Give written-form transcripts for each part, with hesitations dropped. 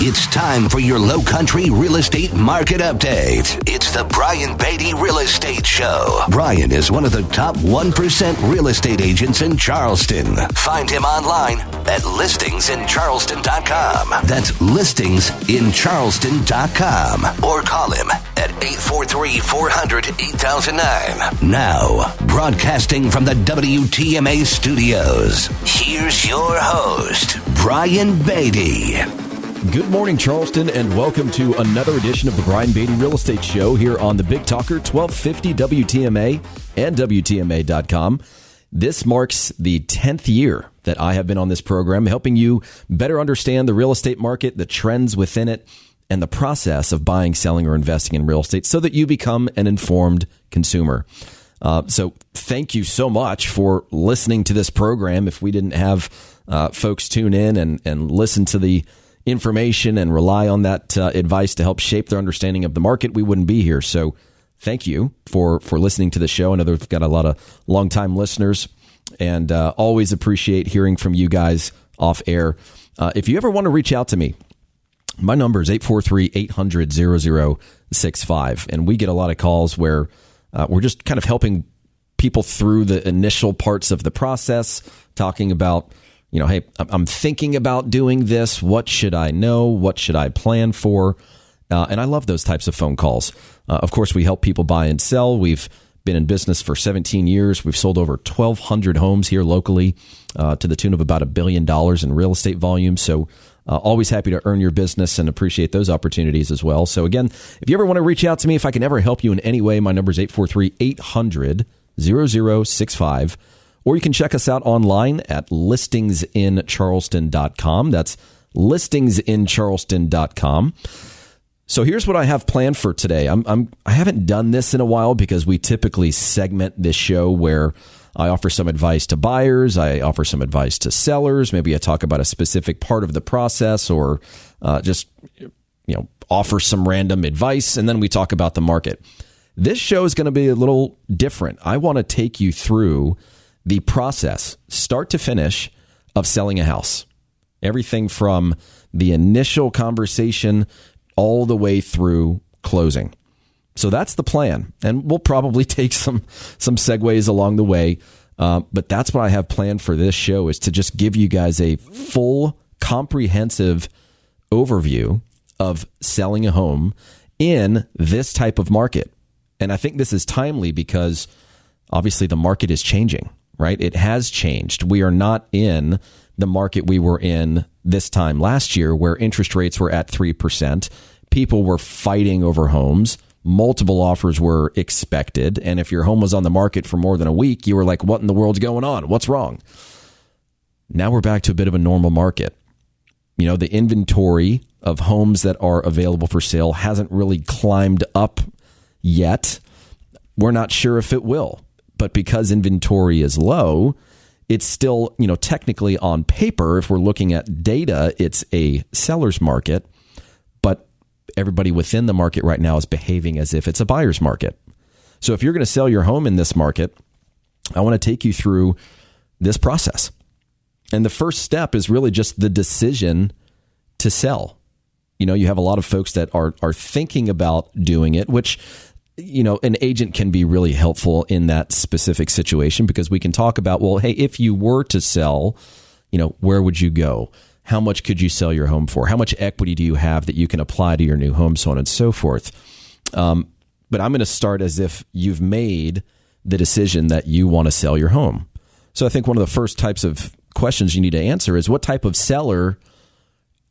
It's time for your Low Country Real Estate Market Update. It's the Brian Beatty Real Estate Show. Brian is one of the top 1% real estate agents in Charleston. Find him online at listingsincharleston.com. That's listingsincharleston.com. Or call him at 843-400-8009. Now, broadcasting from the WTMA studios, here's your host, Brian Beatty. Good morning, Charleston, and welcome to another edition of the Brian Beatty Real Estate Show here on the Big Talker, 1250 WTMA and WTMA.com. This marks the 10th year that I have been on this program, helping you better understand the real estate market, the trends within it, and the process of buying, selling, or investing in real estate so that you become an informed consumer. So thank you so much for listening to this program. If we didn't have folks tune in and listen to the information and rely on that advice to help shape their understanding of the market, we wouldn't be here. So thank you for listening to the show. I know we've got a lot of longtime listeners and always appreciate hearing from you guys off air. If you ever want to reach out to me, my number is 843-800-0065. And we get a lot of calls where we're just kind of helping people through the initial parts of the process, talking about, you know, hey, I'm thinking about doing this. What should I know? What should I plan for? And I love those types of phone calls. Of course, we help people buy and sell. We've been in business for 17 years. We've sold over 1,200 homes here locally to the tune of about $1 billion in real estate volume. So always happy to earn your business and appreciate those opportunities as well. So again, if you ever want to reach out to me, if I can ever help you in any way, my number is 843-800-0065. Or you can check us out online at listingsincharleston.com. That's listingsincharleston.com. So here's what I have planned for today. I haven't done this in a while because we typically segment this show where I offer some advice to buyers, I offer some advice to sellers, maybe I talk about a specific part of the process, or just offer some random advice, and then we talk about the market. This show is going to be a little different. I want to take you through the process, start to finish, of selling a house. Everything from the initial conversation all the way through closing. So that's the plan. And we'll probably take some segues along the way. But that's what I have planned for this show, is to just give you guys a full, comprehensive overview of selling a home in this type of market. And I think this is timely because obviously the market is changing. Right? It has changed. We are not in the market we were in this time last year, where interest rates were at 3%. People were fighting over homes. Multiple offers were expected. And if your home was on the market for more than a week, you were like, what in the world's going on? What's wrong? Now we're back to a bit of a normal market. You know, the inventory of homes that are available for sale hasn't really climbed up yet. We're not sure if it will. But because inventory is low, it's still, technically on paper, if we're looking at data, it's a seller's market. But everybody within the market right now is behaving as if it's a buyer's market. So if you're going to sell your home in this market, I want to take you through this process. And the first step is really just the decision to sell. You have a lot of folks that are thinking about doing it, which, an agent can be really helpful in that specific situation, because we can talk about, well, hey, if you were to sell, where would you go? How much could you sell your home for? How much equity do you have that you can apply to your new home, so on and so forth. But I'm going to start as if you've made the decision that you want to sell your home. So I think one of the first types of questions you need to answer is, what type of seller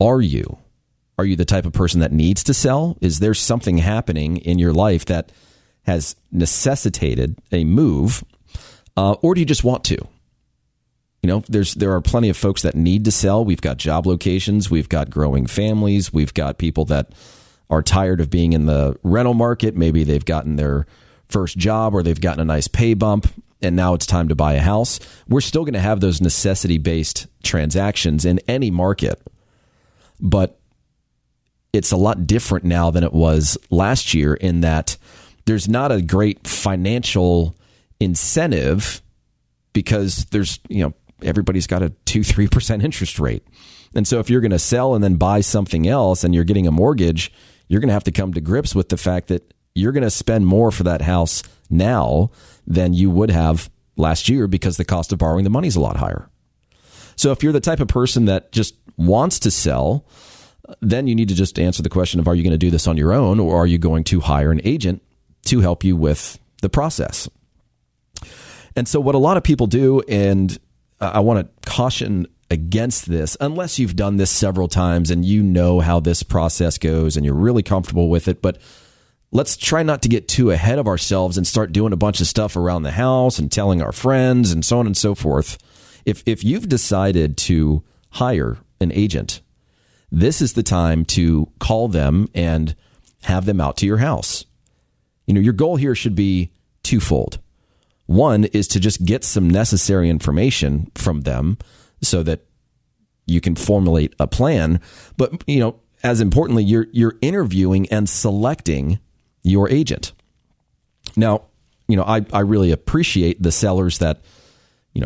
are you? Are you the type of person that needs to sell? Is there something happening in your life that has necessitated a move, or do you just want to? There are plenty of folks that need to sell. We've got job locations. We've got growing families. We've got people that are tired of being in the rental market. Maybe they've gotten their first job, or they've gotten a nice pay bump, and now it's time to buy a house. We're still going to have those necessity-based transactions in any market, but it's a lot different now than it was last year, in that there's not a great financial incentive, because there's, everybody's got a 2-3% interest rate. And so if you're going to sell and then buy something else and you're getting a mortgage, you're going to have to come to grips with the fact that you're going to spend more for that house now than you would have last year because the cost of borrowing the money is a lot higher. So if you're the type of person that just wants to sell, then you need to just answer the question of, are you going to do this on your own, or are you going to hire an agent to help you with the process? And so what a lot of people do, and I want to caution against this, unless you've done this several times and you know how this process goes and you're really comfortable with it, but let's try not to get too ahead of ourselves and start doing a bunch of stuff around the house and telling our friends and so on and so forth. If you've decided to hire an agent, this is the time to call them and have them out to your house. Your goal here should be twofold. One is to just get some necessary information from them so that you can formulate a plan. But, as importantly, you're interviewing and selecting your agent. Now, I really appreciate the sellers that,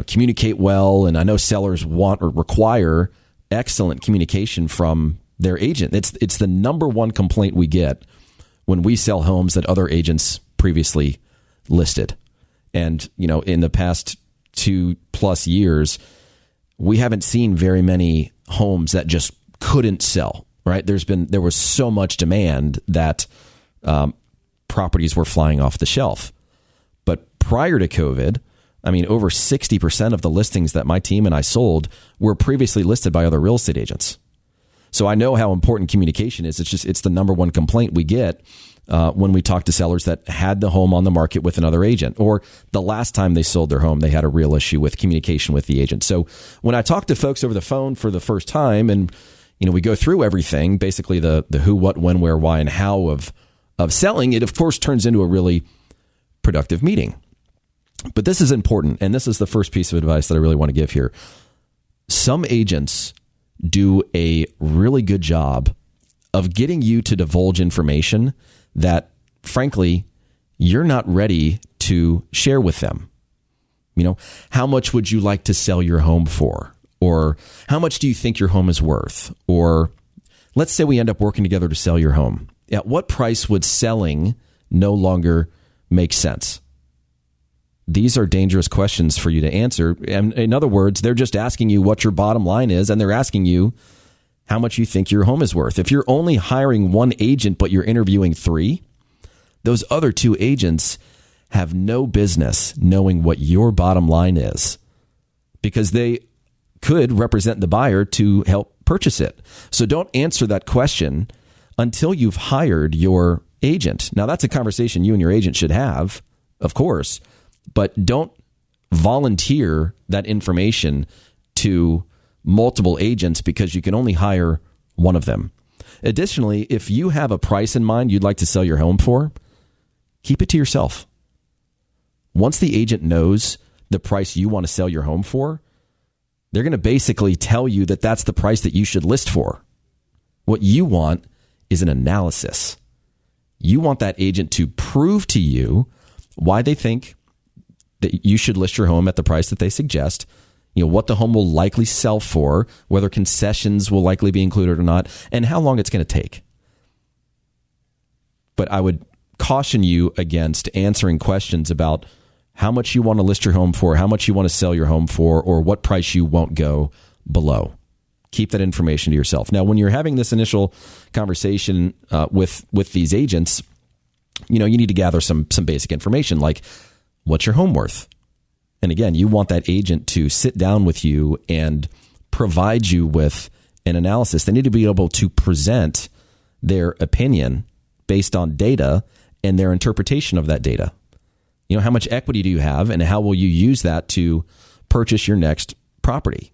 communicate well. And I know sellers want or require excellent communication from their agent. It's the number one complaint we get when we sell homes that other agents previously listed. And, in the past 2+ years, we haven't seen very many homes that just couldn't sell, right? There was so much demand that properties were flying off the shelf. But prior to COVID, over 60% of the listings that my team and I sold were previously listed by other real estate agents. So I know how important communication is. It's the number one complaint we get when we talk to sellers that had the home on the market with another agent, or the last time they sold their home, they had a real issue with communication with the agent. So when I talk to folks over the phone for the first time and, we go through everything, basically the who, what, when, where, why, and how of selling, it of course turns into a really productive meeting. But this is important, and this is the first piece of advice that I really want to give here. Some agents do a really good job of getting you to divulge information that, frankly, you're not ready to share with them. How much would you like to sell your home for? Or how much do you think your home is worth? Or let's say we end up working together to sell your home. At what price would selling no longer make sense? These are dangerous questions for you to answer. And in other words, they're just asking you what your bottom line is, and they're asking you how much you think your home is worth. If you're only hiring one agent, but you're interviewing 3, those other 2 agents have no business knowing what your bottom line is, because they could represent the buyer to help purchase it. So don't answer that question until you've hired your agent. Now, that's a conversation you and your agent should have, of course, but don't volunteer that information to multiple agents because you can only hire one of them. Additionally, if you have a price in mind you'd like to sell your home for, keep it to yourself. Once the agent knows the price you want to sell your home for, they're going to basically tell you that that's the price that you should list for. What you want is an analysis. You want that agent to prove to you why they think that you should list your home at the price that they suggest, what the home will likely sell for, whether concessions will likely be included or not, and how long it's going to take. But I would caution you against answering questions about how much you want to list your home for, how much you want to sell your home for, or what price you won't go below. Keep that information to yourself. Now, when you're having this initial conversation with these agents, you need to gather some basic information like, what's your home worth? And again, you want that agent to sit down with you and provide you with an analysis. They need to be able to present their opinion based on data and their interpretation of that data. How much equity do you have, and how will you use that to purchase your next property?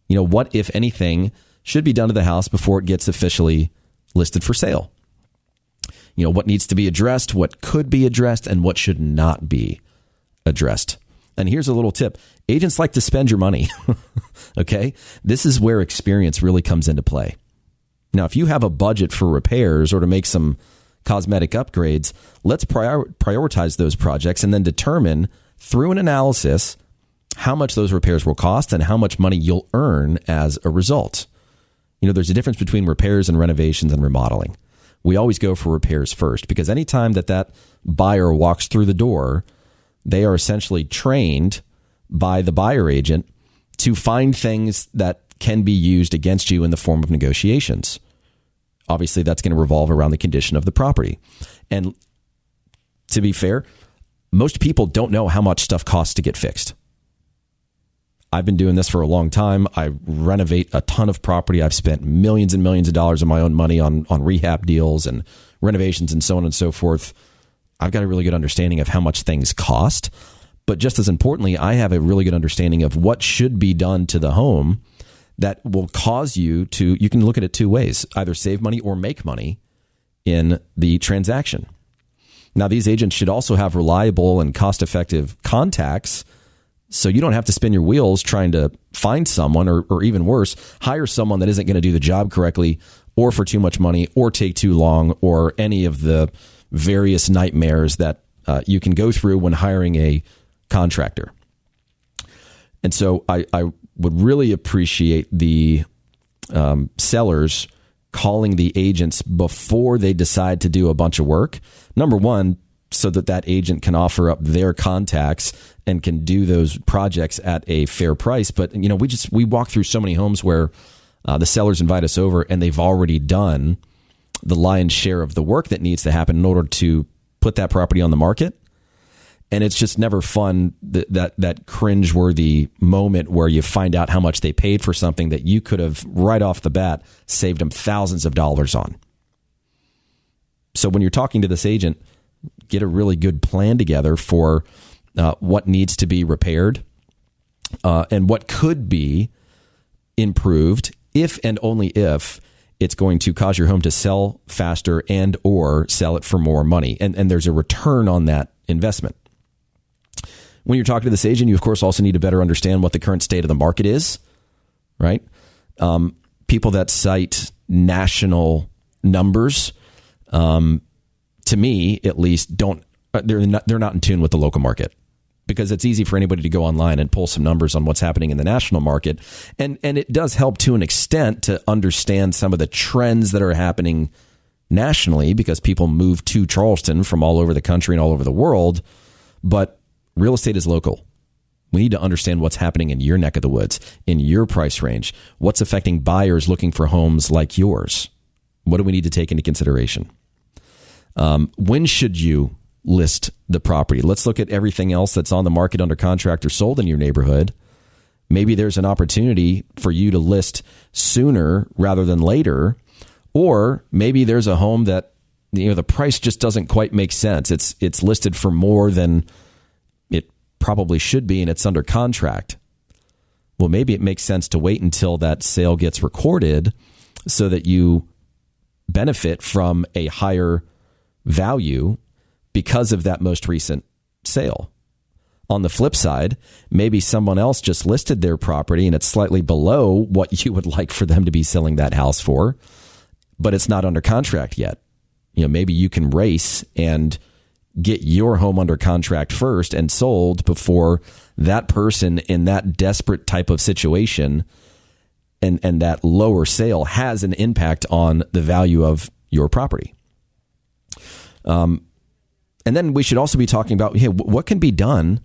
What, if anything, should be done to the house before it gets officially listed for sale? What needs to be addressed, what could be addressed, and what should not be addressed. And here's a little tip. Agents like to spend your money. Okay? This is where experience really comes into play. Now, if you have a budget for repairs or to make some cosmetic upgrades, let's prioritize those projects and then determine through an analysis how much those repairs will cost and how much money you'll earn as a result. There's a difference between repairs and renovations and remodeling. We always go for repairs first, because anytime that buyer walks through the door, they are essentially trained by the buyer agent to find things that can be used against you in the form of negotiations. Obviously, that's going to revolve around the condition of the property. And to be fair, most people don't know how much stuff costs to get fixed. I've been doing this for a long time. I renovate a ton of property. I've spent millions and millions of dollars of my own money on rehab deals and renovations and so on and so forth. I've got a really good understanding of how much things cost. But just as importantly, I have a really good understanding of what should be done to the home that will cause you can look at it two ways, either save money or make money in the transaction. Now, these agents should also have reliable and cost-effective contacts, so you don't have to spin your wheels trying to find someone, or even worse, hire someone that isn't going to do the job correctly, or for too much money, or take too long, or any of the various nightmares that you can go through when hiring a contractor. And so I would really appreciate the sellers calling the agents before they decide to do a bunch of work. Number one, so that agent can offer up their contacts and can do those projects at a fair price. But, we walk through so many homes where the sellers invite us over and they've already done the lion's share of the work that needs to happen in order to put that property on the market. And it's just never fun, that cringeworthy moment where you find out how much they paid for something that you could have right off the bat saved them thousands of dollars on. So when you're talking to this agent, get a really good plan together for what needs to be repaired and what could be improved if and only if it's going to cause your home to sell faster and or sell it for more money. And there's a return on that investment. When you're talking to this agent, you, of course, also need to better understand what the current state of the market is, right? People that cite national numbers, to me, at least, they're not in tune with the local market, because it's easy for anybody to go online and pull some numbers on what's happening in the national market. And it does help to an extent to understand some of the trends that are happening nationally, because people move to Charleston from all over the country and all over the world. But real estate is local. We need to understand what's happening in your neck of the woods, in your price range, what's affecting buyers looking for homes like yours. What do we need to take into consideration? When should you list the property? Let's look at everything else that's on the market, under contract, or sold in your neighborhood. Maybe there's an opportunity for you to list sooner rather than later, or maybe there's a home that the price just doesn't quite make sense. It's listed for more than it probably should be, and it's under contract. Well, maybe it makes sense to wait until that sale gets recorded so that you benefit from a higher value because of that most recent sale. On the flip side, maybe someone else just listed their property and it's slightly below what you would like for them to be selling that house for, but it's not under contract yet. Maybe you can race and get your home under contract first and sold before that person in that desperate type of situation and that lower sale has an impact on the value of your property. And then we should also be talking about what can be done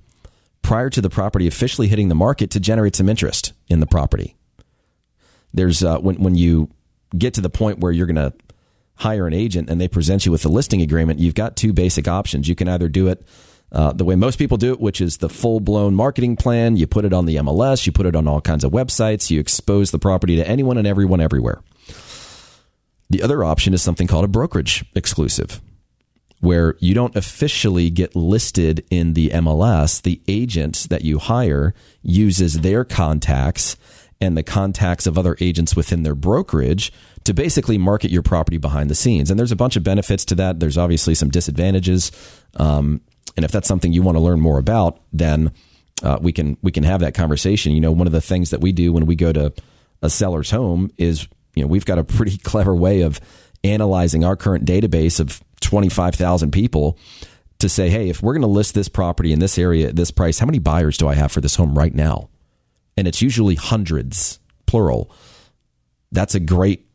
prior to the property officially hitting the market to generate some interest in the property. There's when you get to the point where you're going to hire an agent and they present you with a listing agreement, you've got two basic options. You can either do it the way most people do it, which is the full-blown marketing plan. You put it on the MLS, you put it on all kinds of websites, you expose the property to anyone and everyone everywhere. The other option is something called a brokerage exclusive, where you don't officially get listed in the MLS. The agent that you hire uses their contacts and the contacts of other agents within their brokerage to basically market your property behind the scenes. And there's a bunch of benefits to that. There's obviously some disadvantages. And if that's something you want to learn more about, then we can have that conversation. One of the things that we do when we go to a seller's home is, we've got a pretty clever way of analyzing our current database of 25,000 people to say, hey, if we're going to list this property in this area at this price, how many buyers do I have for this home right now? And it's usually hundreds, plural. that's a great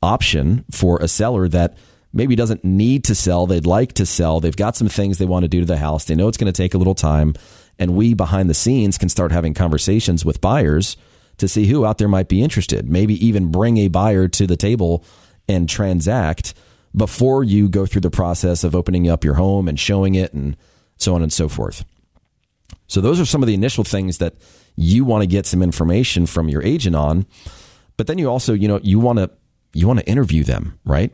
option for a seller that maybe doesn't need to sell. They'd like to sell. They've got some things they want to do to the house. They know it's going to take a little time. And we behind the scenes can start having conversations with buyers to see who out there might be interested. Maybe even bring a buyer to the table and transact before you go through the process of opening up your home and showing it and so on and so forth. So those are some of the initial things that you want to get some information from your agent on. But then you also, you want to interview them, right?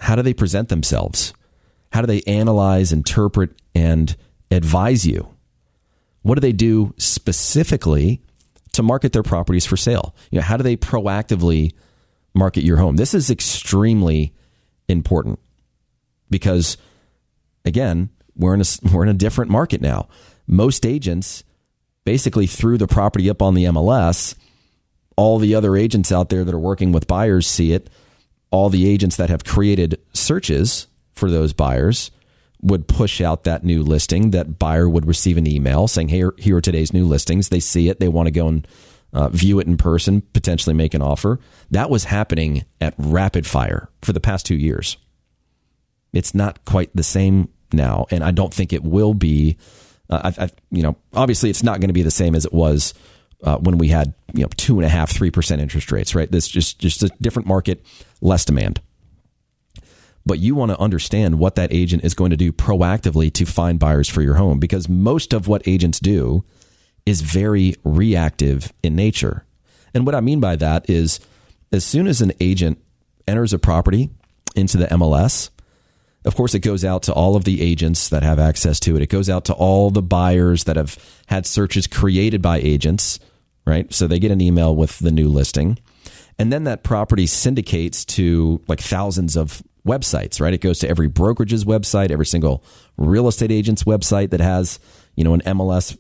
How do they present themselves? How do they analyze, interpret, and advise you? What do they do specifically to market their properties for sale? How do they proactively market your home? This is extremely important because, again, we're in a different market now. Most agents basically threw the property up on the MLS. All the other agents out there that are working with buyers see it. All the agents that have created searches for those buyers would push out that new listing. That buyer would receive an email saying, hey, here are today's new listings. They see it. They want to go and view it in person, potentially make an offer. That was happening at rapid fire for the past 2 years. It's not quite the same now, and I don't think it will be. Obviously, it's not going to be the same as it was when we had 2.5%, 3% interest rates, right? This just a different market, less demand. But you want to understand what that agent is going to do proactively to find buyers for your home, because most of what agents do is very reactive in nature. And what I mean by that is, as soon as an agent enters a property into the MLS, of course, it goes out to all of the agents that have access to it. It goes out to all the buyers that have had searches created by agents, right? So they get an email with the new listing. And then that property syndicates to like thousands of websites, right? It goes to every brokerage's website, every single real estate agent's website that has, an MLS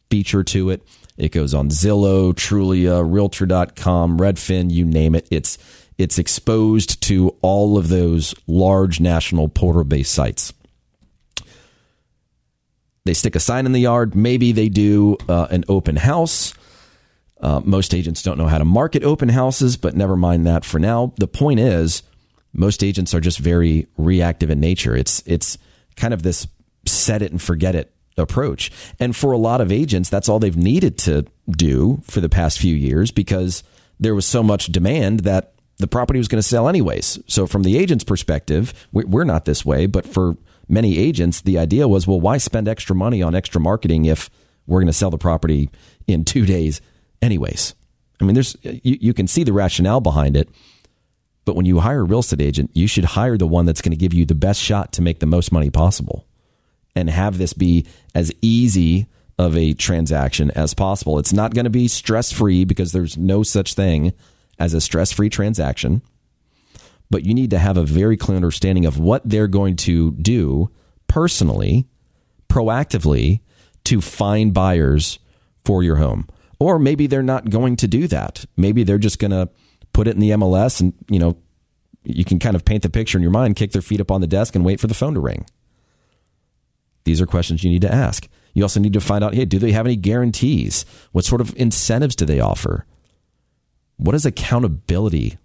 feature to it. It goes on Zillow, Trulia, Realtor.com, Redfin, you name it. It's exposed to all of those large national portal-based sites. They stick a sign in the yard. Maybe they do an open house. Most agents don't know how to market open houses, but never mind that for now. The point is, most agents are just very reactive in nature. It's kind of this set it and forget it approach. And for a lot of agents, that's all they've needed to do for the past few years, because there was so much demand that the property was going to sell anyways. So from the agent's perspective, we're not this way, but for many agents, the idea was, well, why spend extra money on extra marketing if we're going to sell the property in 2 days anyways? I mean, you can see the rationale behind it, but when you hire a real estate agent, you should hire the one that's going to give you the best shot to make the most money possible and have this be as easy of a transaction as possible. It's not going to be stress-free, because there's no such thing as a stress-free transaction, but you need to have a very clear understanding of what they're going to do personally, proactively, to find buyers for your home. Or maybe they're not going to do that. Maybe they're just going to put it in the MLS and, you can kind of paint the picture in your mind, kick their feet up on the desk and wait for the phone to ring. These are questions you need to ask. You also need to find out, hey, do they have any guarantees? What sort of incentives do they offer? What does accountability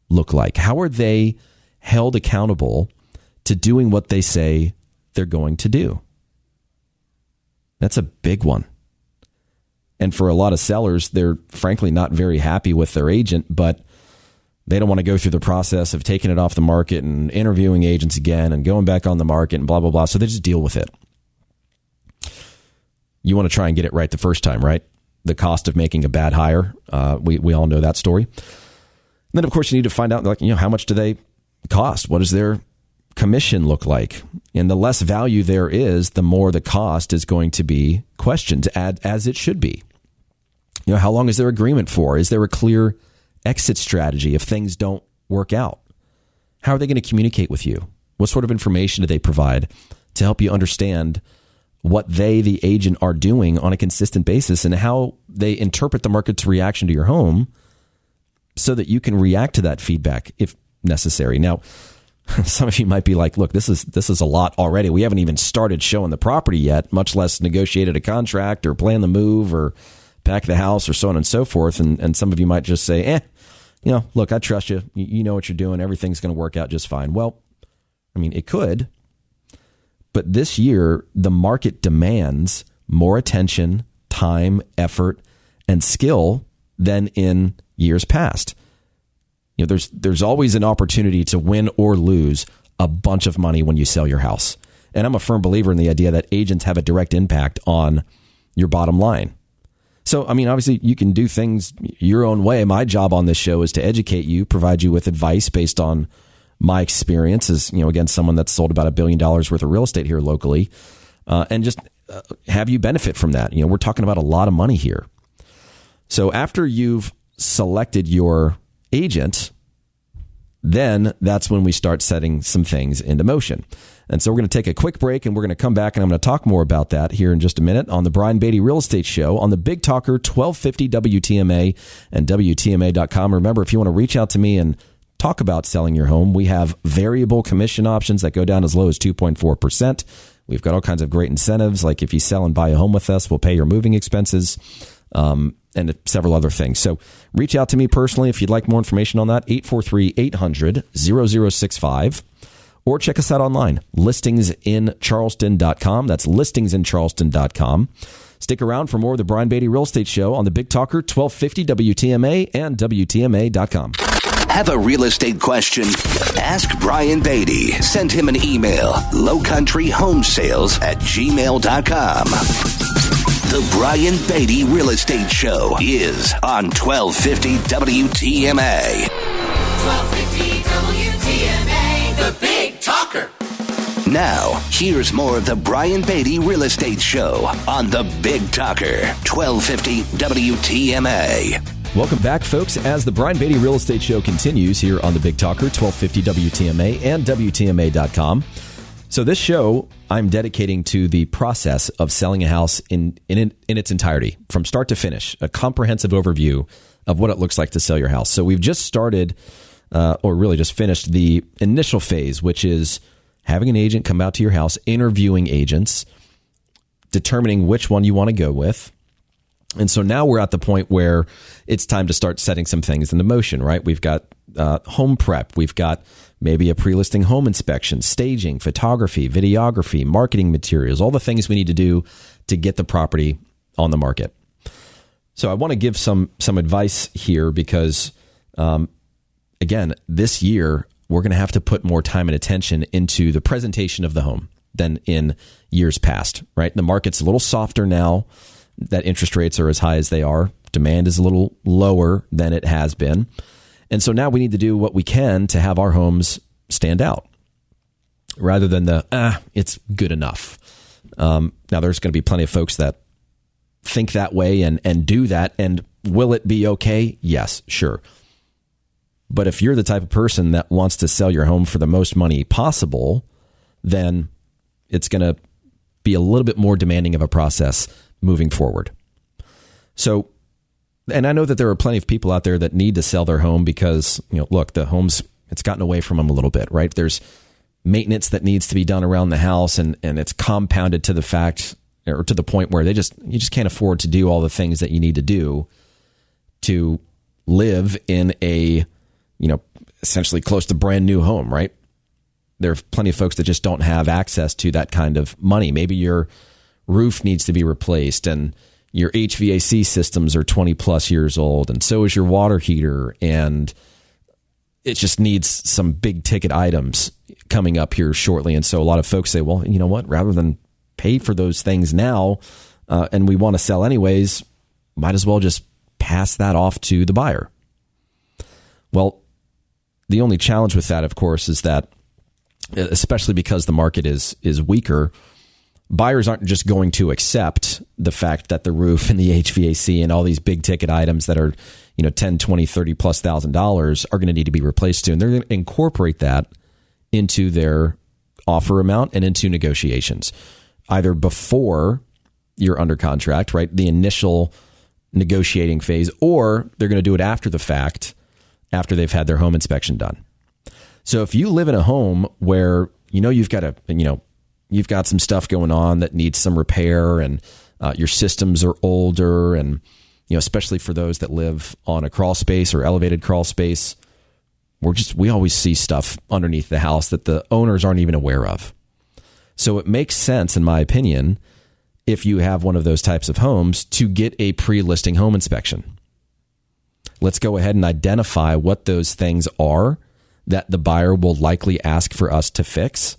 look like? How are they held accountable to doing what they say they're going to do? That's a big one. And for a lot of sellers, they're frankly not very happy with their agent, but they don't want to go through the process of taking it off the market and interviewing agents again and going back on the market and blah, blah, blah. So they just deal with it. You want to try and get it right the first time, right? The cost of making a bad hire. We all know that story. And then, of course, you need to find out, how much do they cost? What does their commission look like? And the less value there is, the more the cost is going to be questioned, as it should be. How long is their agreement for? Is there a clear exit strategy if things don't work out? How are they going to communicate with you? What sort of information do they provide to help you understand what they, the agent, are doing on a consistent basis and how they interpret the market's reaction to your home so that you can react to that feedback if necessary? Now, some of you might be like, look, this is a lot already. We haven't even started showing the property yet, much less negotiated a contract or plan the move or pack the house or so on and so forth. And some of you might just say, look, I trust you. You know what you're doing. Everything's going to work out just fine. Well, I mean, it could. But this year, the market demands more attention, time, effort, and skill than in years past. There's always an opportunity to win or lose a bunch of money when you sell your house. And I'm a firm believer in the idea that agents have a direct impact on your bottom line. So, I mean, obviously, you can do things your own way. My job on this show is to educate you, provide you with advice based on my experience as, again, someone that's sold about $1 billion worth of real estate here locally, and just have you benefit from that. We're talking about a lot of money here. So after you've selected your agent, then that's when we start setting some things into motion. And so we're going to take a quick break, and we're going to come back, and I'm going to talk more about that here in just a minute on the Brian Beatty Real Estate Show on the Big Talker 1250 WTMA and WTMA.com. Remember, if you want to reach out to me and talk about selling your home, we have variable commission options that go down as low as 2.4%. We've got all kinds of great incentives, like if you sell and buy a home with us, we'll pay your moving expenses, and several other things. So reach out to me personally if you'd like more information on that, 843-800-0065. Or check us out online, listingsincharleston.com. That's listingsincharleston.com. Stick around for more of the Brian Beatty Real Estate Show on the Big Talker 1250 WTMA and WTMA.com. Have a real estate question? Ask Brian Beatty. Send him an email, lowcountryhomesales@gmail.com. The Brian Beatty Real Estate Show is on 1250 WTMA. 1250 WTMA, the Big Talker. Now, here's more of the Brian Beatty Real Estate Show on the Big Talker, 1250 WTMA. Welcome back, folks, as the Brian Beatty Real Estate Show continues here on the Big Talker, 1250 WTMA and WTMA.com. So this show I'm dedicating to the process of selling a house in its entirety, from start to finish, a comprehensive overview of what it looks like to sell your house. So we've just started, or really just finished, the initial phase, which is having an agent come out to your house, interviewing agents, determining which one you want to go with. And so now we're at the point where it's time to start setting some things into motion, right? We've got home prep. We've got maybe a pre-listing home inspection, staging, photography, videography, marketing materials, all the things we need to do to get the property on the market. So I want to give some advice here because, again, this year we're going to have to put more time and attention into the presentation of the home than in years past, right? The market's a little softer now that interest rates are as high as they are. Demand is a little lower than it has been. And so now we need to do what we can to have our homes stand out rather than it's good enough. Now, there's going to be plenty of folks that think that way and do that. And will it be okay? Yes, sure. But if you're the type of person that wants to sell your home for the most money possible, then it's going to be a little bit more demanding of a process moving forward. So, and I know that there are plenty of people out there that need to sell their home because, look, the home's, it's gotten away from them a little bit, right? There's maintenance that needs to be done around the house, and it's compounded to the fact, or to the point where you just can't afford to do all the things that you need to do to live in a, essentially close to brand new home, right? There are plenty of folks that just don't have access to that kind of money. Maybe your roof needs to be replaced and your HVAC systems are 20 plus years old, and so is your water heater, and it just needs some big ticket items coming up here shortly. And so a lot of folks say, well, you know what, rather than pay for those things now, and we want to sell anyways, might as well just pass that off to the buyer. Well, the only challenge with that, of course, is that, especially because the market is weaker, buyers aren't just going to accept the fact that the roof and the HVAC and all these big ticket items that are, $10, $20, $30 plus $1,000 are going to need to be replaced soon. They're going to incorporate that into their offer amount and into negotiations, either before you're under contract, right? The initial negotiating phase, or they're going to do it after the fact, after they've had their home inspection done. So if you live in a home where, you've got some stuff going on that needs some repair, and your systems are older, and especially for those that live on a crawl space or elevated crawl space. We always see stuff underneath the house that the owners aren't even aware of. So it makes sense, in my opinion, if you have one of those types of homes, to get a pre-listing home inspection. Let's go ahead and identify what those things are that the buyer will likely ask for us to fix.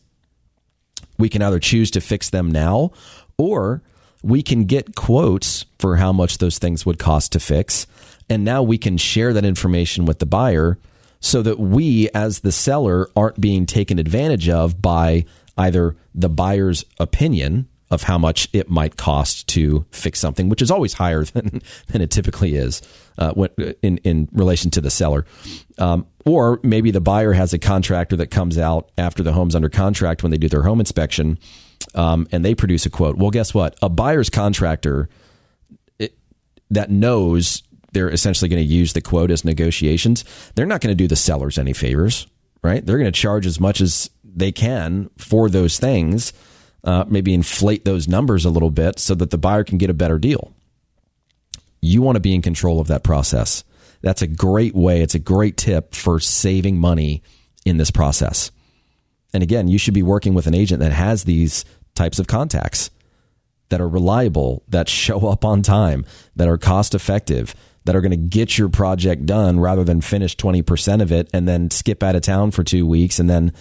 We can either choose to fix them now, or we can get quotes for how much those things would cost to fix. And now we can share that information with the buyer so that we, as the seller, aren't being taken advantage of by either the buyer's opinion of how much it might cost to fix something, which is always higher than it typically is in relation to the seller. Or maybe the buyer has a contractor that comes out after the home's under contract when they do their home inspection, and they produce a quote. Well, guess what? A buyer's contractor that knows they're essentially going to use the quote as negotiations, they're not going to do the sellers any favors, right? They're going to charge as much as they can for those things, maybe inflate those numbers a little bit so that the buyer can get a better deal. You want to be in control of that process. That's a great way. It's a great tip for saving money in this process. And again, you should be working with an agent that has these types of contacts that are reliable, that show up on time, that are cost effective, that are going to get your project done rather than finish 20% of it and then skip out of town for 2 weeks and then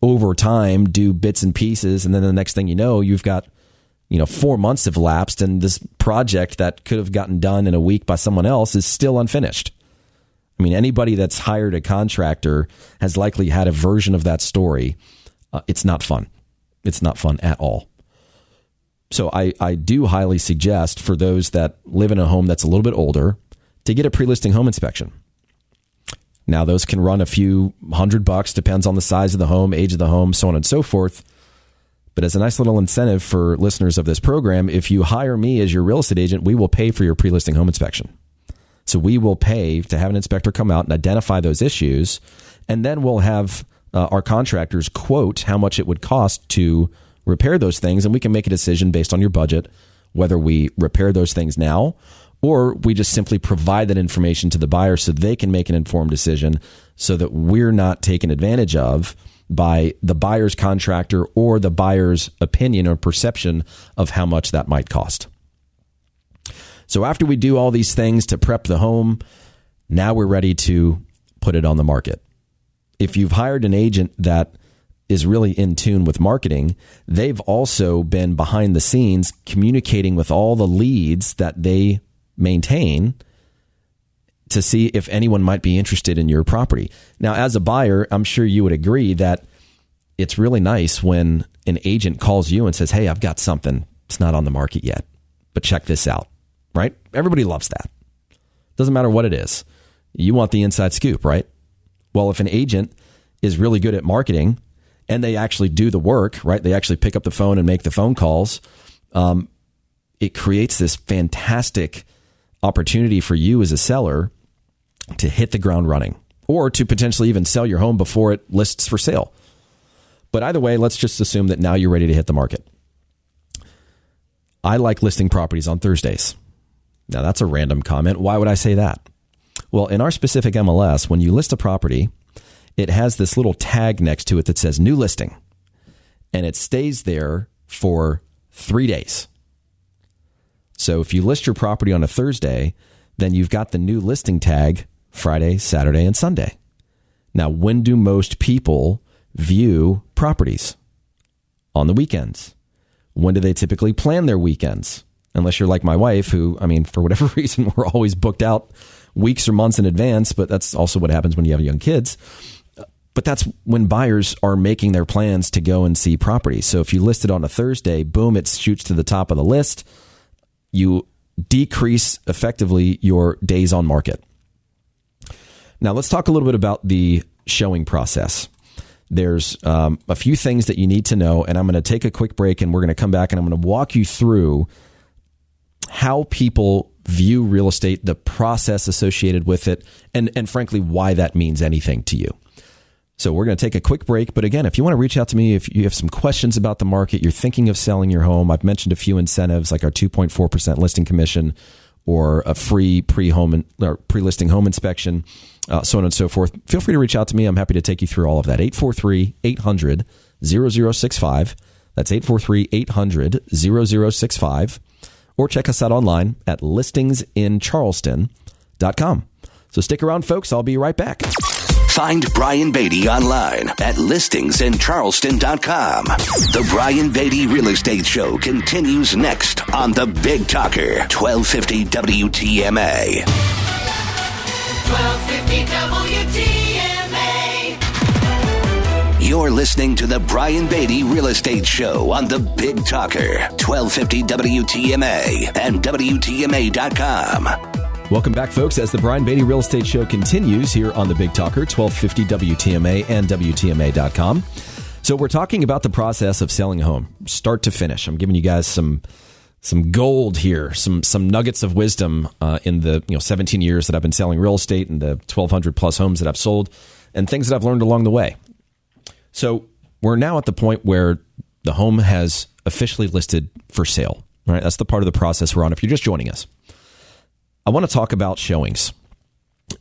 over time do bits and pieces. And then the next thing you know, you've got 4 months have elapsed and this project that could have gotten done in a week by someone else is still unfinished. I mean, anybody that's hired a contractor has likely had a version of that story. It's not fun. It's not fun at all. So I do highly suggest for those that live in a home that's a little bit older to get a pre-listing home inspection. Now, those can run a few $100, depends on the size of the home, age of the home, so on and so forth. But as a nice little incentive for listeners of this program, if you hire me as your real estate agent, we will pay for your pre-listing home inspection. So we will pay to have an inspector come out and identify those issues, and then we'll have our contractors quote how much it would cost to repair those things, and we can make a decision based on your budget whether we repair those things now or we just simply provide that information to the buyer so they can make an informed decision so that we're not taken advantage of by the buyer's contractor or the buyer's opinion or perception of how much that might cost. So after we do all these things to prep the home, now we're ready to put it on the market. If you've hired an agent that is really in tune with marketing, they've also been behind the scenes communicating with all the leads that they maintain to see if anyone might be interested in your property. Now, as a buyer, I'm sure you would agree that it's really nice when an agent calls you and says, hey, I've got something. It's not on the market yet, but check this out, right? Everybody loves that. Doesn't matter what it is. You want the inside scoop, right? Well, if an agent is really good at marketing and they actually do the work, right? They actually pick up the phone and make the phone calls. It creates this fantastic opportunity for you as a seller to hit the ground running or to potentially even sell your home before it lists for sale. But either way, let's just assume that now you're ready to hit the market. I like listing properties on Thursdays. Now, that's a random comment. Why would I say that? Well, in our specific MLS, when you list a property, it has this little tag next to it that says new listing, and it stays there for 3 days. So if you list your property on a Thursday, then you've got the new listing tag Friday, Saturday, and Sunday. Now, when do most people view properties? On the weekends. When do they typically plan their weekends? Unless you're like my wife, who, for whatever reason, we're always booked out weeks or months in advance, but that's also what happens when you have young kids. But that's when buyers are making their plans to go and see properties. So if you list it on a Thursday, boom, it shoots to the top of the list. You decrease effectively your days on market. Now, let's talk a little bit about the showing process. There's a few things that you need to know, and I'm going to take a quick break, and we're going to come back, and I'm going to walk you through how people view real estate, the process associated with it, and frankly, why that means anything to you. So we're going to take a quick break. But again, if you want to reach out to me, if you have some questions about the market, you're thinking of selling your home, I've mentioned a few incentives like our 2.4% listing commission, or a free pre-listing home inspection, so on and so forth, feel free to reach out to me. I'm happy to take you through all of that. 843-800-0065. That's 843-800-0065. Or check us out online at listingsincharleston.com. So stick around, folks. I'll be right back. Find Brian Beatty online at listingsincharleston.com. The Brian Beatty Real Estate Show continues next on The Big Talker, 1250 WTMA. 1250 WTMA. You're listening to The Brian Beatty Real Estate Show on The Big Talker, 1250 WTMA and WTMA.com. Welcome back, folks, as the Brian Beatty Real Estate Show continues here on the Big Talker, 1250 WTMA and WTMA.com. So we're talking about the process of selling a home, start to finish. I'm giving you guys some gold here, some nuggets of wisdom in the 17 years that I've been selling real estate and the 1,200 plus homes that I've sold and things that I've learned along the way. So we're now at the point where the home has officially listed for sale. All right, that's the part of the process we're on if you're just joining us. I want to talk about showings,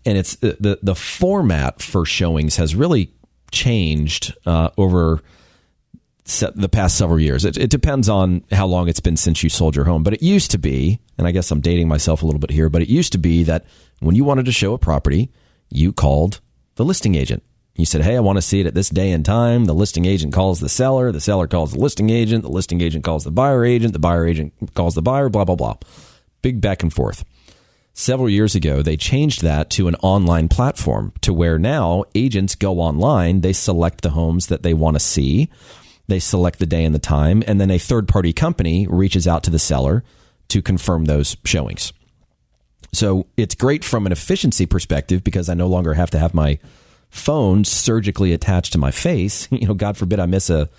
and it's the format for showings has really changed over the past several years. It depends on how long it's been since you sold your home, but it used to be, and I guess I'm dating myself a little bit here, but it used to be that when you wanted to show a property, you called the listing agent. You said, hey, I want to see it at this day and time. The listing agent calls the seller calls the listing agent calls the buyer agent calls the buyer, blah, blah, blah. Big back and forth. Several years ago, they changed that to an online platform to where now agents go online, they select the homes that they want to see, they select the day and the time, and then a third-party company reaches out to the seller to confirm those showings. So it's great from an efficiency perspective because I no longer have to have my phone surgically attached to my face. God forbid I miss a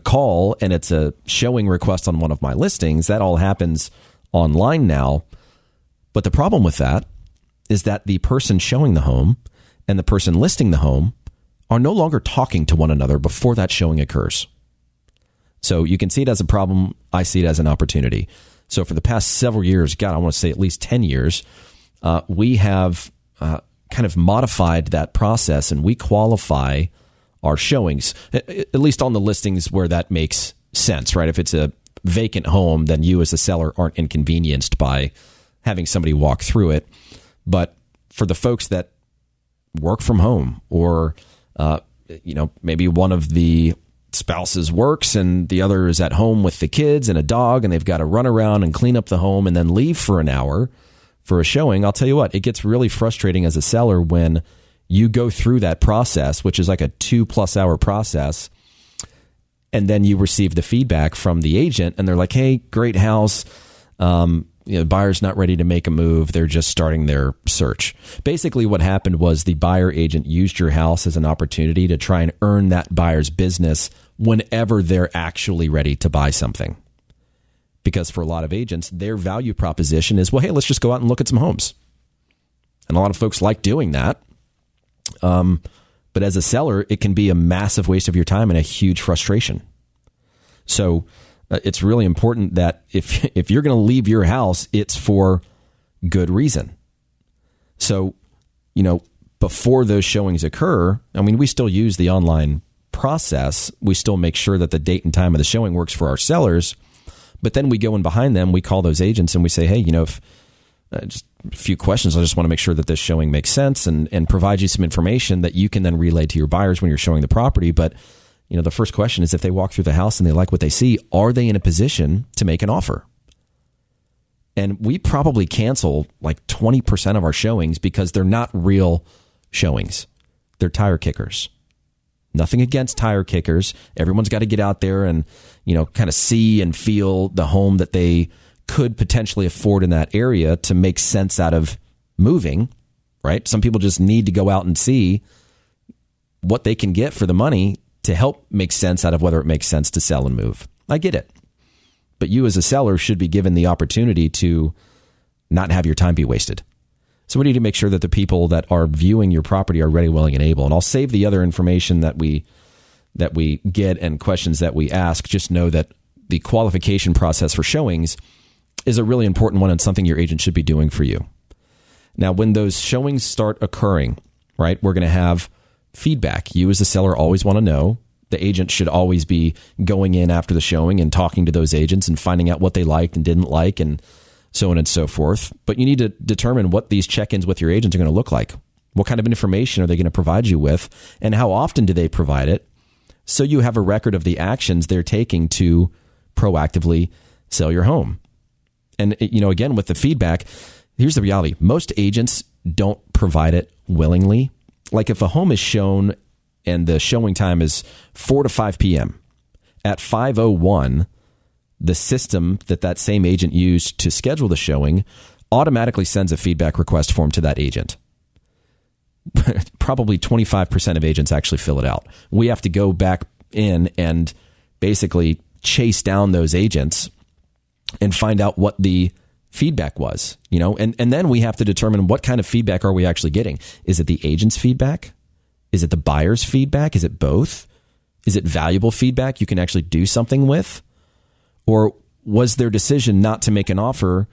call and it's a showing request on one of my listings. That all happens online now. But the problem with that is that the person showing the home and the person listing the home are no longer talking to one another before that showing occurs. So you can see it as a problem. I see it as an opportunity. So for the past several years, I want to say at least 10 years, we have kind of modified that process and we qualify our showings, at least on the listings where that makes sense, right? If it's a vacant home, then you as a seller aren't inconvenienced by having somebody walk through it. But for the folks that work from home or, maybe one of the spouses works and the other is at home with the kids and a dog and they've got to run around and clean up the home and then leave for an hour for a showing, I'll tell you what, it gets really frustrating as a seller when you go through that process, which is like a 2+ hour process, and then you receive the feedback from the agent and they're like, hey, great house. The buyer's not ready to make a move. They're just starting their search. Basically, what happened was the buyer agent used your house as an opportunity to try and earn that buyer's business whenever they're actually ready to buy something. Because for a lot of agents, their value proposition is, well, hey, let's just go out and look at some homes. And a lot of folks like doing that. But as a seller, it can be a massive waste of your time and a huge frustration. So it's really important that if you're going to leave your house, it's for good reason. So, before those showings occur, we still use the online process. We still make sure that the date and time of the showing works for our sellers. But then we go in behind them, we call those agents and we say, hey, if just a few questions, I just want to make sure that this showing makes sense and provide you some information that you can then relay to your buyers when you're showing the property. But the first question is if they walk through the house and they like what they see, are they in a position to make an offer? And we probably cancel like 20% of our showings because they're not real showings. They're tire kickers. Nothing against tire kickers. Everyone's got to get out there and, kind of see and feel the home that they could potentially afford in that area to make sense out of moving, right? Some people just need to go out and see what they can get for the money to help make sense out of whether it makes sense to sell and move. I get it. But you as a seller should be given the opportunity to not have your time be wasted. So we need to make sure that the people that are viewing your property are ready, willing, and able. And I'll save the other information that we get and questions that we ask. Just know that the qualification process for showings is a really important one and something your agent should be doing for you. Now, when those showings start occurring, right, we're going to have feedback. You as the seller always want to know. The agent should always be going in after the showing and talking to those agents and finding out what they liked and didn't like and so on and so forth. But you need to determine what these check-ins with your agents are going to look like. What kind of information are they going to provide you with, and how often do they provide it, so you have a record of the actions they're taking to proactively sell your home. And, again, with the feedback, here's the reality. Most agents don't provide it willingly. Like if a home is shown and the showing time is 4 to 5 p.m., at 5:01, the system that same agent used to schedule the showing automatically sends a feedback request form to that agent. Probably 25% of agents actually fill it out. We have to go back in and basically chase down those agents and find out what the feedback was, and then we have to determine what kind of feedback are we actually getting. Is it the agent's feedback? Is it the buyer's feedback? Is it both? Is it valuable feedback you can actually do something with? Or was their decision not to make an offer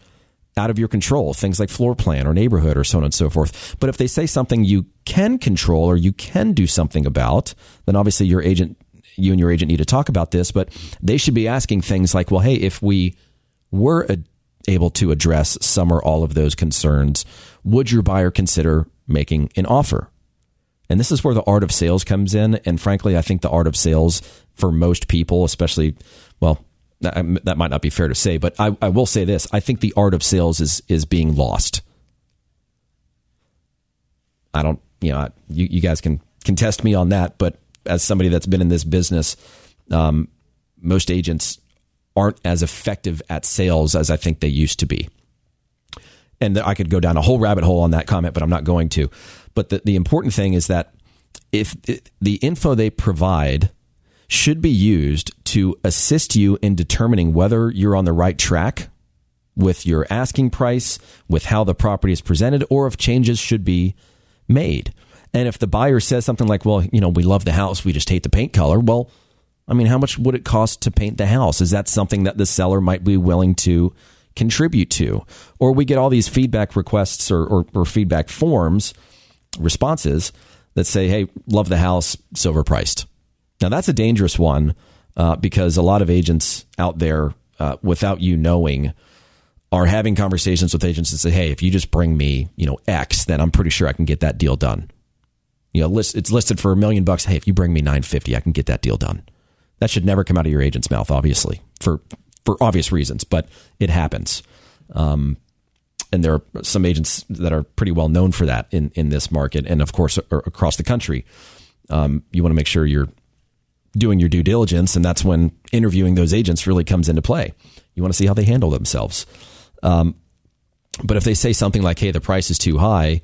out of your control? Things like floor plan or neighborhood or so on and so forth. But if they say something you can control or you can do something about, then obviously you and your agent need to talk about this. But they should be asking things like, well, hey, if we were able to address some or all of those concerns, would your buyer consider making an offer? And this is where the art of sales comes in. And frankly, I think the art of sales for most people, especially, well, that might not be fair to say, but I will say this. I think the art of sales is being lost. I don't, you guys can contest me on that, but as somebody that's been in this business, most agents aren't as effective at sales as I think they used to be. And I could go down a whole rabbit hole on that comment, but I'm not going to. But the important thing is that if the info they provide should be used to assist you in determining whether you're on the right track with your asking price, with how the property is presented, or if changes should be made. And if the buyer says something like, well, we love the house, we just hate the paint color. Well, I mean, how much would it cost to paint the house? Is that something that the seller might be willing to contribute to? Or we get all these feedback requests or feedback forms, responses that say, hey, love the house, it's overpriced. Now, that's a dangerous one because a lot of agents out there, without you knowing, are having conversations with agents that say, hey, if you just bring me, X, then I'm pretty sure I can get that deal done. It's listed for $1 million. Hey, if you bring me $950, I can get that deal done. That should never come out of your agent's mouth, obviously, for obvious reasons, but it happens. And there are some agents that are pretty well known for that in this market. And of course, across the country, you want to make sure you're doing your due diligence. And that's when interviewing those agents really comes into play. You want to see how they handle themselves. But if they say something like, hey, the price is too high,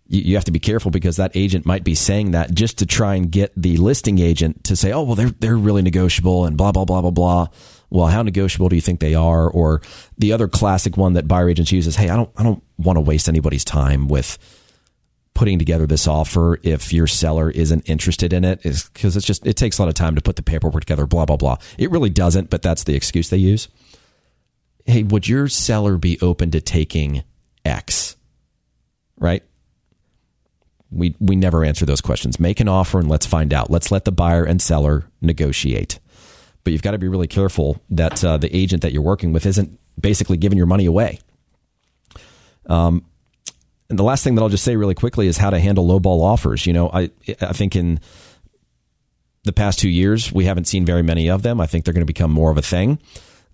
you have to be careful because that agent might be saying that just to try and get the listing agent to say, oh, well, they're really negotiable and blah, blah, blah, blah, blah. Well, how negotiable do you think they are? Or the other classic one that buyer agents use is, hey, I don't want to waste anybody's time with putting together this offer if your seller isn't interested in it, is because it takes a lot of time to put the paperwork together, blah, blah, blah. It really doesn't, but that's the excuse they use. Hey, would your seller be open to taking X? Right? We never answer those questions. Make an offer and let's find out. Let's let the buyer and seller negotiate. But you've got to be really careful that the agent that you're working with isn't basically giving your money away. And the last thing that I'll just say really quickly is how to handle lowball offers. I think in the past 2 years, we haven't seen very many of them. I think they're going to become more of a thing.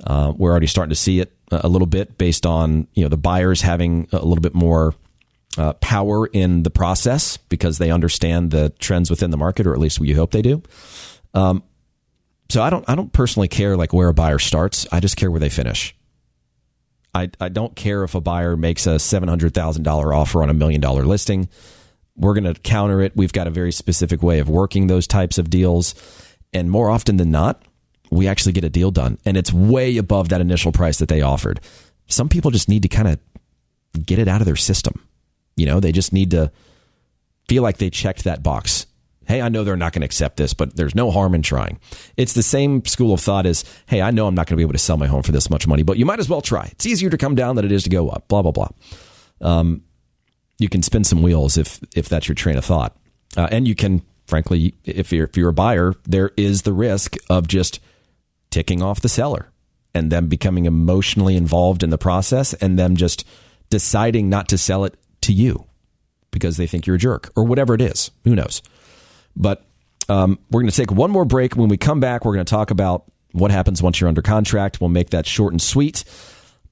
We're already starting to see it a little bit based on the buyers having a little bit more power in the process because they understand the trends within the market, or at least we hope they do. So I don't personally care like where a buyer starts. I just care where they finish. I don't care if a buyer makes a $700,000 offer on $1 million listing. We're going to counter it. We've got a very specific way of working those types of deals. And more often than not, we actually get a deal done. And it's way above that initial price that they offered. Some people just need to kind of get it out of their system. They just need to feel like they checked that box Hey, I know they're not going to accept this, but there's no harm in trying. It's the same school of thought as, hey, I know I'm not going to be able to sell my home for this much money, but you might as well try. It's easier to come down than it is to go up, blah, blah, blah. You can spin some wheels if that's your train of thought. And you can, frankly, if you're a buyer, there is the risk of just ticking off the seller and them becoming emotionally involved in the process and them just deciding not to sell it to you because they think you're a jerk or whatever it is. Who knows? But we're going to take one more break. When we come back, we're going to talk about what happens once you're under contract. We'll make that short and sweet.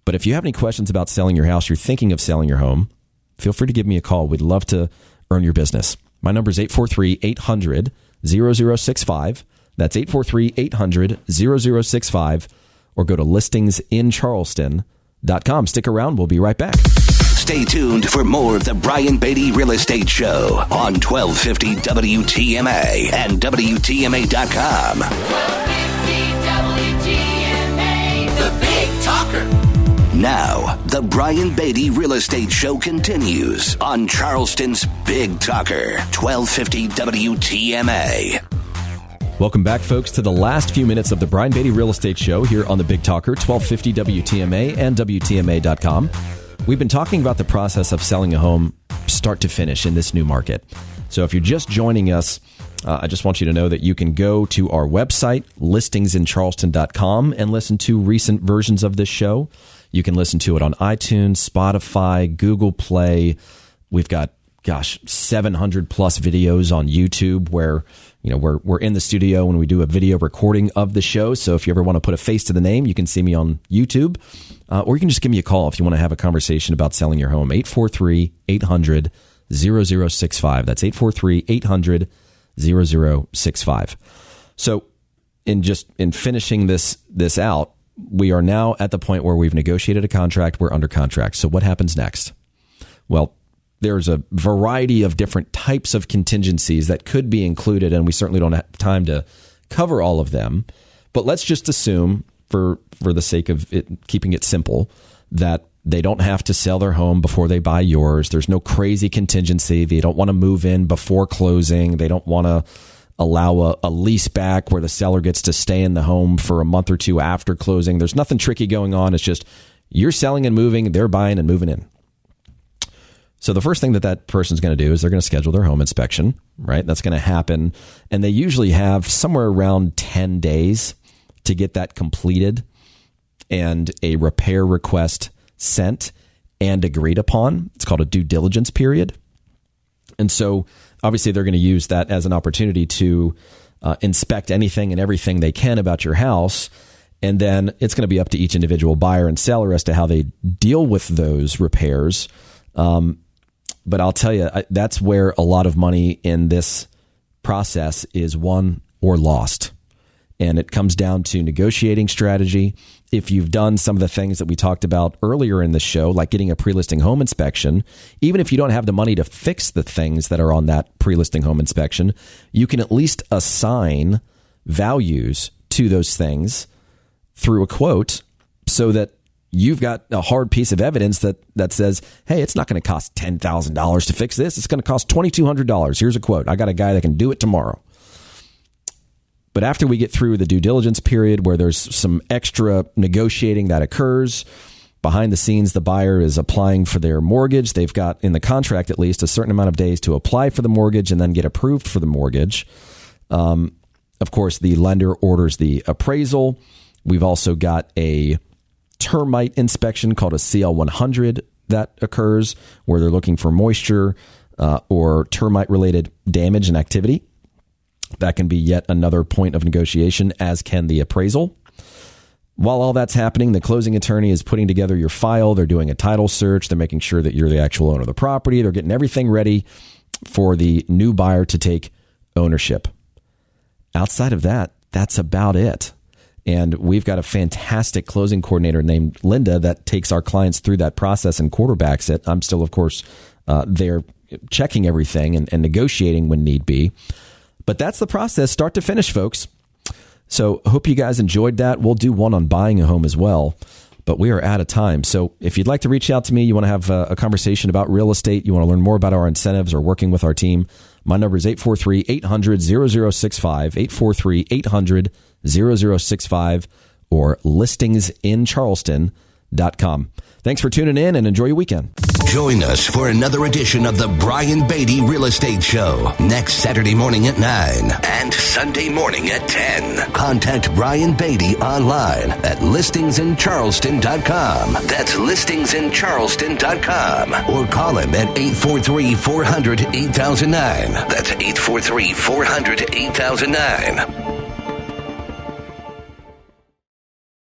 But if you have any questions about selling your house, you're thinking of selling your home, feel free to give me a call. We'd love to earn your business. My number is 843-800-0065. That's 843-800-0065. Or go to listingsincharleston.com. Stick around. We'll be right back. Stay tuned for more of the Brian Beatty Real Estate Show on 1250 WTMA and WTMA.com. 1250 WTMA, the Big Talker. Now, the Brian Beatty Real Estate Show continues on Charleston's Big Talker, 1250 WTMA. Welcome back, folks, to the last few minutes of the Brian Beatty Real Estate Show here on the Big Talker, 1250 WTMA and WTMA.com. We've been talking about the process of selling a home start to finish in this new market. So if you're just joining us, I just want you to know that you can go to our website, listingsincharleston.com, and listen to recent versions of this show. You can listen to it on iTunes, Spotify, Google Play. We've got, 700 plus videos on YouTube where, we're in the studio when we do a video recording of the show. So if you ever want to put a face to the name, you can see me on YouTube. Or you can just give me a call if you want to have a conversation about selling your home. 843-800-0065. That's 843-800-0065. So in finishing this out, we are now at the point where we've negotiated a contract. We're under contract. So what happens next? Well, there's a variety of different types of contingencies that could be included, and we certainly don't have time to cover all of them. But let's just assume, for the sake of it, keeping it simple, that they don't have to sell their home before they buy yours. There's no crazy contingency. They don't want to move in before closing. They don't want to allow a lease back where the seller gets to stay in the home for a month or two after closing. There's nothing tricky going on. It's just you're selling and moving, they're buying and moving in. So the first thing that person's going to do is they're going to schedule their home inspection, right? That's going to happen. And they usually have somewhere around 10 days to get that completed and a repair request sent and agreed upon. It's called a due diligence period. And so obviously they're going to use that as an opportunity to inspect anything and everything they can about your house. And then it's going to be up to each individual buyer and seller as to how they deal with those repairs. But I'll tell you, that's where a lot of money in this process is won or lost. And it comes down to negotiating strategy. If you've done some of the things that we talked about earlier in the show, like getting a pre-listing home inspection, even if you don't have the money to fix the things that are on that pre-listing home inspection, you can at least assign values to those things through a quote so that you've got a hard piece of evidence that says, hey, it's not going to cost $10,000 to fix this. It's going to cost $2,200. Here's a quote. I got a guy that can do it tomorrow. But after we get through the due diligence period where there's some extra negotiating that occurs, behind the scenes, the buyer is applying for their mortgage. They've got, in the contract at least, a certain amount of days to apply for the mortgage and then get approved for the mortgage. Of course, the lender orders the appraisal. We've also got a termite inspection called a CL100 that occurs where they're looking for moisture or termite-related damage and activity. That can be yet another point of negotiation, as can the appraisal. While all that's happening, the closing attorney is putting together your file. They're doing a title search. They're making sure that you're the actual owner of the property. They're getting everything ready for the new buyer to take ownership. Outside of that, that's about it. And we've got a fantastic closing coordinator named Linda that takes our clients through that process and quarterbacks it. I'm still, of course, there checking everything and negotiating when need be. But that's the process, start to finish, folks. So hope you guys enjoyed that. We'll do one on buying a home as well, but we are out of time. So if you'd like to reach out to me, you want to have a conversation about real estate, you want to learn more about our incentives or working with our team, My number is 843-800-0065, 843-800-0065, or listingsincharleston.com. Thanks for tuning in and enjoy your weekend. Join us for another edition of the Brian Beatty Real Estate Show next Saturday morning at 9 and Sunday morning at 10. Contact Brian Beatty online at listingsincharleston.com. That's listingsincharleston.com. Or call him at 843-400-8009. That's 843-400-8009.